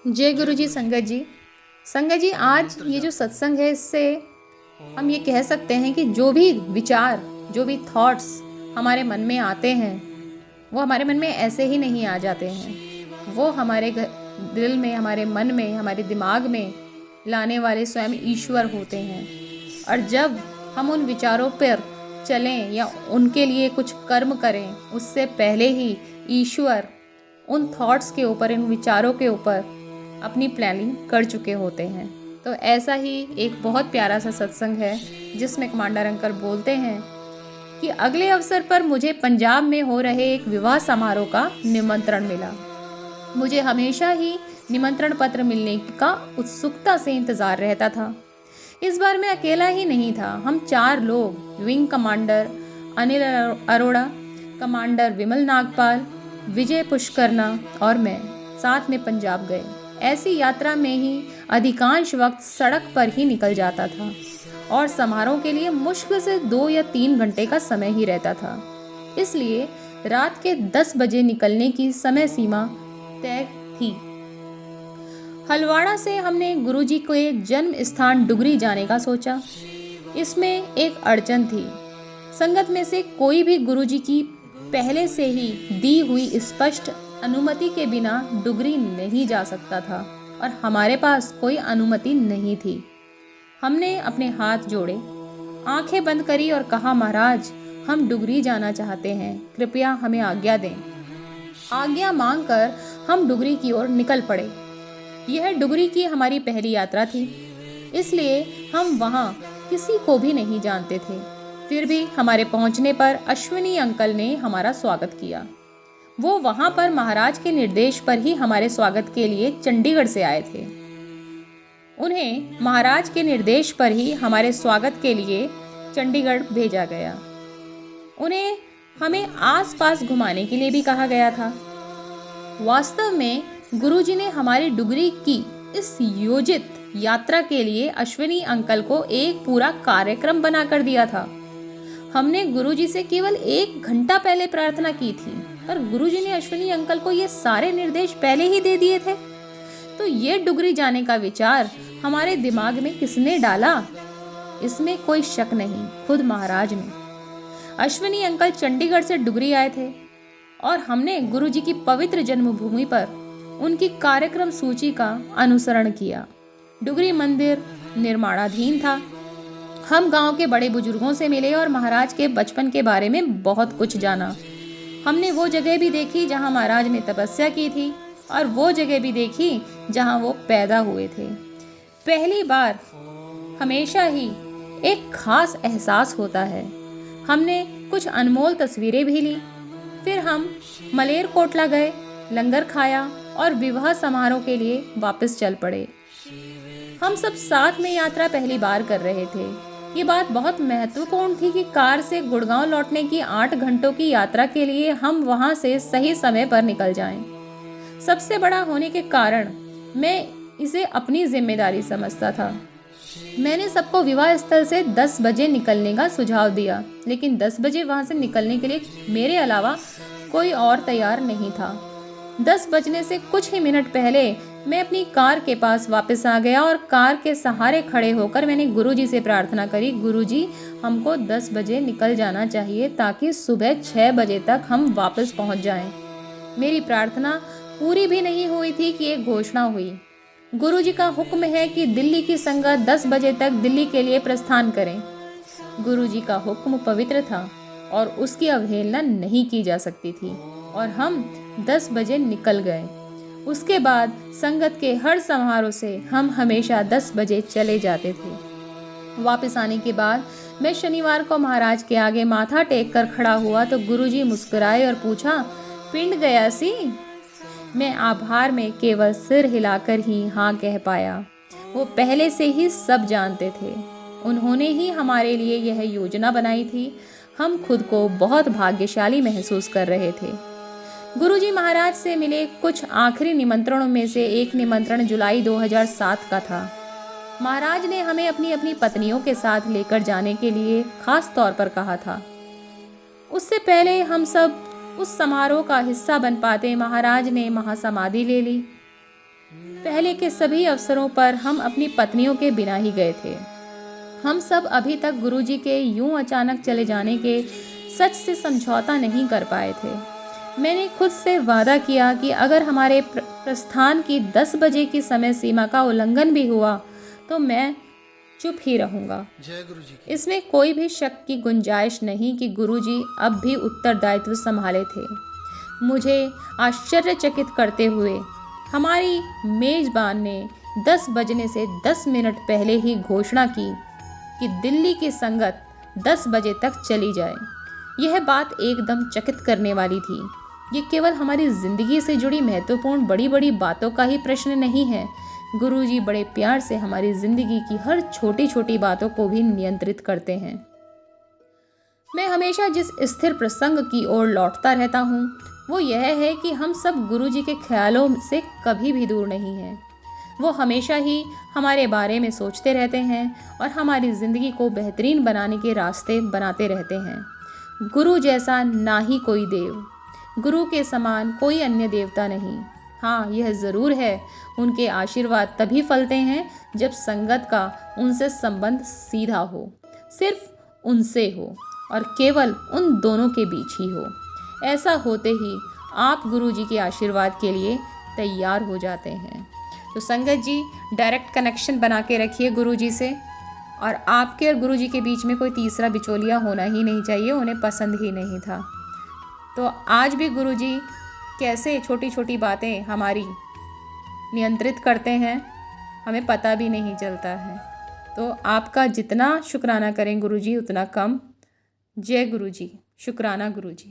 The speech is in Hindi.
जय गुरु जी। संगत जी, आज ये जो सत्संग है, इससे हम ये कह सकते हैं कि जो भी विचार, जो भी थॉट्स हमारे मन में आते हैं, वो हमारे मन में ऐसे ही नहीं आ जाते हैं। वो हमारे दिल में, हमारे मन में, हमारे दिमाग में लाने वाले स्वयं ईश्वर होते हैं। और जब हम उन विचारों पर चलें या उनके लिए कुछ कर्म करें, उससे पहले ही ईश्वर उन थॉट्स के ऊपर, इन विचारों के ऊपर अपनी प्लानिंग कर चुके होते हैं। तो ऐसा ही एक बहुत प्यारा सा सत्संग है जिसमें कमांडर अंकल बोलते हैं कि अगले अवसर पर मुझे पंजाब में हो रहे एक विवाह समारोह का निमंत्रण मिला। मुझे हमेशा ही निमंत्रण पत्र मिलने का उत्सुकता से इंतज़ार रहता था। इस बार मैं अकेला ही नहीं था। हम 4 लोग, wing commander Anil Arora, commander Vimal Nagpal, Vijay Pushkarna और मैं साथ में पंजाब गए। ऐसी यात्रा में ही अधिकांश वक्त सड़क पर ही निकल जाता था और समारोह के लिए मुश्किल से 2 या 3 घंटे का समय ही रहता था। इसलिए रात के 10 बजे निकलने की समय सीमा तय थी। हलवाड़ा से हमने गुरुजी के जन्म स्थान डुगरी जाने का सोचा। इसमें एक अड़चन थी। संगत में से कोई भी गुरुजी की पहले से ही दी हुई स्पष्ट अनुमति के बिना डुगरी नहीं जा सकता था और हमारे पास कोई अनुमति नहीं थी। हमने अपने हाथ जोड़े, आंखें बंद करी और कहा, महाराज, हम डुगरी जाना चाहते हैं, कृपया हमें आज्ञा दें। आज्ञा मांगकर हम डुगरी की ओर निकल पड़े। यह डुगरी की हमारी पहली यात्रा थी, इसलिए हम वहाँ किसी को भी नहीं जानते थे। फिर भी हमारे पहुँचने पर अश्विनी अंकल ने हमारा स्वागत किया। वो वहाँ पर महाराज के निर्देश पर ही हमारे स्वागत के लिए चंडीगढ़ से आए थे। उन्हें महाराज के निर्देश पर ही हमारे स्वागत के लिए चंडीगढ़ भेजा गया। उन्हें हमें आसपास घुमाने के लिए भी कहा गया था। वास्तव में गुरुजी ने हमारी डुगरी की इस योजित यात्रा के लिए अश्विनी अंकल को एक पूरा कार्यक्रम बना कर दिया था। हमने गुरुजी से केवल 1 घंटा पहले प्रार्थना की थी और गुरुजी ने अश्विनी अंकल को ये सारे निर्देश पहले ही दे दिए थे। तो ये डुगरी जाने का विचार हमारे दिमाग में किसने डाला? इसमें कोई शक नहीं, खुद महाराज ने। अश्विनी अंकल चंडीगढ़ से डुगरी आए थे और हमने गुरुजी की पवित्र जन्मभूमि पर उनकी कार्यक्रम सूची का अनुसरण किया। डुगरी मंदिर निर्माणाधीन था। हम गांव के बड़े बुजुर्गों से मिले और महाराज के बचपन के बारे में बहुत कुछ जाना। हमने वो जगह भी देखी जहां महाराज ने तपस्या की थी और वो जगह भी देखी जहां वो पैदा हुए थे। पहली बार हमेशा ही एक खास एहसास होता है। हमने कुछ अनमोल तस्वीरें भी ली। फिर हम मलेरकोटला गए, लंगर खाया और विवाह समारोह के लिए वापस चल पड़े। हम सब साथ में यात्रा पहली बार कर रहे थे। ये बात बहुत महत्वपूर्ण थी कि कार से गुड़गांव लौटने की 8 घंटों की यात्रा के लिए हम वहां से सही समय पर निकल जाएं। सबसे बड़ा होने के कारण मैं इसे अपनी जिम्मेदारी समझता था। मैंने सबको विवाह स्थल से 10 बजे निकलने का सुझाव दिया, लेकिन 10 बजे वहां से निकलने के लिए मेरे अलावा कोई और तैयार नहीं था। 10 बजने से कुछ ही मिनट पहले मैं अपनी कार के पास वापस आ गया और कार के सहारे खड़े होकर मैंने गुरुजी से प्रार्थना करी, गुरुजी, हमको 10 बजे निकल जाना चाहिए ताकि सुबह 6 बजे तक हम वापस पहुंच जाएं। मेरी प्रार्थना पूरी भी नहीं हुई थी कि एक घोषणा हुई। गुरुजी का हुक्म है कि दिल्ली की संगत 10 बजे तक दिल्ली के लिए प्रस्थान करें। गुरुजी का हुक्म पवित्र था और उसकी अवहेलना नहीं की जा सकती थी और हम 10 बजे निकल गए। उसके बाद संगत के हर समारोह से हम हमेशा 10 बजे चले जाते थे। वापस आने के बाद मैं शनिवार को महाराज के आगे माथा टेक कर खड़ा हुआ तो गुरुजी मुस्कुराए और पूछा, पिंड गया सी? मैं आभार में केवल सिर हिलाकर ही हाँ कह पाया। वो पहले से ही सब जानते थे। उन्होंने ही हमारे लिए यह योजना बनाई थी। हम खुद को बहुत भाग्यशाली महसूस कर रहे थे। गुरुजी महाराज से मिले कुछ आखिरी निमंत्रणों में से एक निमंत्रण जुलाई 2007 का था। महाराज ने हमें अपनी अपनी पत्नियों के साथ लेकर जाने के लिए खास तौर पर कहा था। उससे पहले हम सब उस समारोह का हिस्सा बन पाते महाराज ने महासमाधि ले ली। पहले के सभी अवसरों पर हम अपनी पत्नियों के बिना ही गए थे। हम सब अभी तक गुरुजी के यूं अचानक चले जाने के सच से समझौता नहीं कर पाए थे। मैंने खुद से वादा किया कि अगर हमारे प्रस्थान की 10 बजे की समय सीमा का उल्लंघन भी हुआ तो मैं चुप ही रहूंगा। जय गुरु जी की। इसमें कोई भी शक की गुंजाइश नहीं कि गुरुजी अब भी उत्तरदायित्व संभाले थे। मुझे आश्चर्यचकित करते हुए हमारी मेजबान ने 10 बजने से 10 मिनट पहले ही घोषणा की कि दिल्ली की संगत 10 बजे तक चली जाए। यह बात एकदम चकित करने वाली थी। ये केवल हमारी जिंदगी से जुड़ी महत्वपूर्ण बड़ी बड़ी बातों का ही प्रश्न नहीं है। गुरुजी बड़े प्यार से हमारी जिंदगी की हर छोटी छोटी बातों को भी नियंत्रित करते हैं। मैं हमेशा जिस स्थिर प्रसंग की ओर लौटता रहता हूँ वो यह है कि हम सब गुरुजी के ख्यालों से कभी भी दूर नहीं हैं। वो हमेशा ही हमारे बारे में सोचते रहते हैं और हमारी ज़िंदगी को बेहतरीन बनाने के रास्ते बनाते रहते हैं। गुरु जैसा ना ही कोई देव, गुरु के समान कोई अन्य देवता नहीं। हाँ, यह ज़रूर है, उनके आशीर्वाद तभी फलते हैं जब संगत का उनसे संबंध सीधा हो, सिर्फ उनसे हो और केवल उन दोनों के बीच ही हो। ऐसा होते ही आप गुरुजी के आशीर्वाद के लिए तैयार हो जाते हैं। तो संगत जी, डायरेक्ट कनेक्शन बना के रखिए गुरुजी से, और आपके और गुरुजी के बीच में कोई तीसरा बिचौलिया होना ही नहीं चाहिए, उन्हें पसंद ही नहीं था। तो आज भी गुरुजी कैसे छोटी छोटी बातें हमारी नियंत्रित करते हैं हमें पता भी नहीं चलता है। तो आपका जितना शुक्राना करें गुरुजी उतना कम। जय गुरुजी, शुक्राना गुरुजी।